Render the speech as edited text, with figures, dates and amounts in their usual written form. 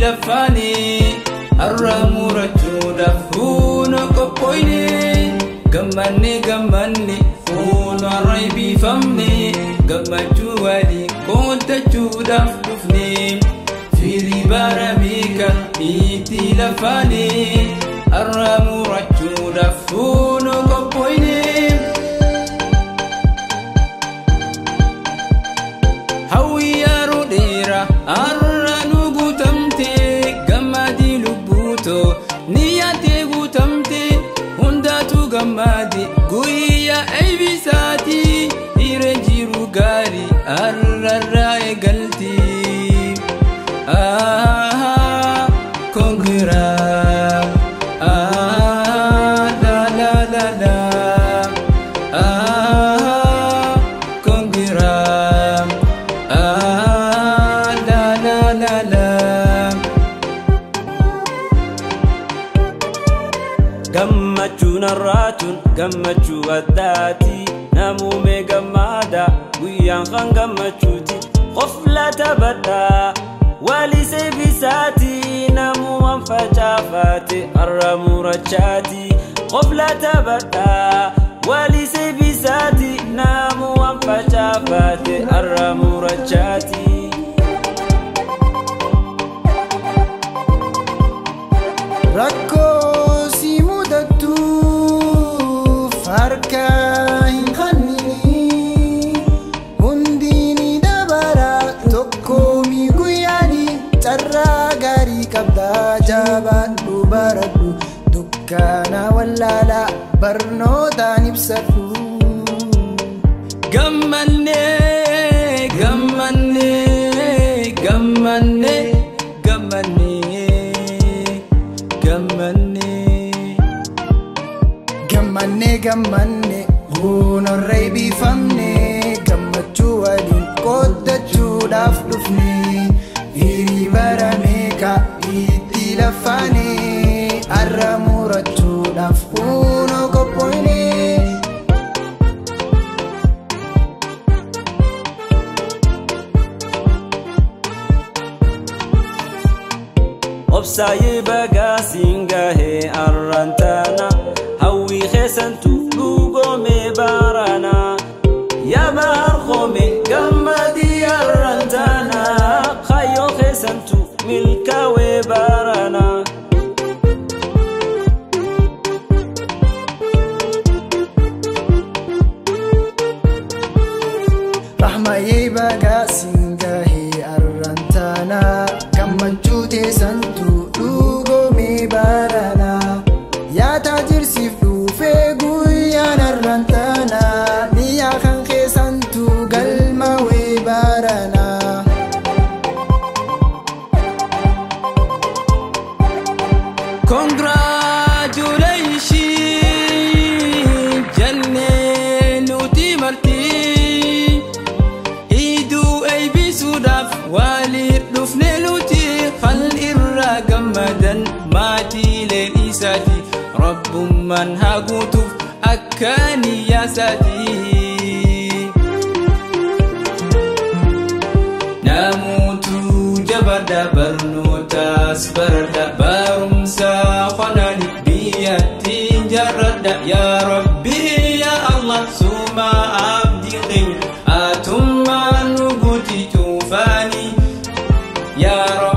lafani arramura chuda funo kopoine gammanne gammanne funo raibi famne gammachu wali konta chuda fufne firi baramika iti lafani arramura chuda funo kopoine hawi arudera arranu gutamte gamadi lubuto niyate gutamte hundatu gamadi guya aibisati irejiru gari arrarra egalti kongira la la la la kongira la la la la gammachu narratun gammachu adati namume gammada guyan kan gammachuti qofla tabada wali sebisati namu anfachafati arramurachati qofla tabada wali sebisati namu anfachafati arramurachati rakko simudatu farka hinkhanni hundini dabara tokko mi guyani tarra gari qabda jabadhu baradhu dukkana wallala barnotan ibsadhu gammanne gammanne gammanne gammanne gammanne gammanne gammanne hunorree bifamne gammachuu waliin qoodachuudhaaf dhufne firii barameeka itti lafane arramurachuudhaaf kunoo qophoyne obsaye bagasingahe arrantana hawi khesantu lugome barana ya bahar khome gamadi arrantana khayo khesantu milka we barana rahmaye bagasingahe arrantana gammachuu teessantu dhugome barana yaa taajirsiif dhufe guyyaan arrantana niyaa kan keessantu galma wee barana congratulations jannee nuti marti iduu eebbisuudhaaf waliin dhufne nuti hal irraa gammadan maatiileen isaati rabbummaan haa guutuuf akka niyyaasaati namuutu jabadha barnootaas baradha barumsa qanaani biyyattiin jaarradha yaa rabbi yaa allah suma abdii keenya atummaan nu guuti cufaani yaa rabbi